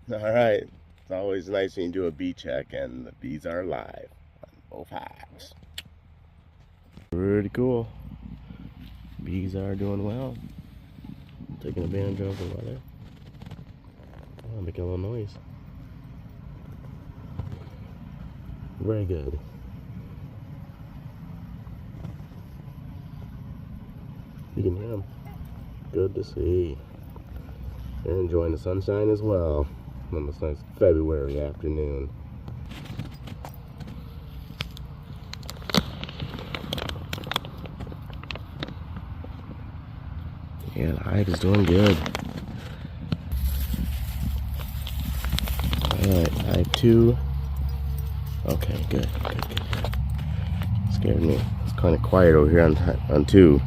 All right. It's always nice when you do a bee check, and the bees are alive on both hives. Pretty cool. Bees are doing well. Taking advantage of the weather. Oh, making a little noise. Very good. You can hear them. Good to see. They're enjoying the sunshine as well on this nice February afternoon. Yeah, the hive is doing good. Alright, hive 2. Okay, good. Scared me. It's kind of quiet over here on 2.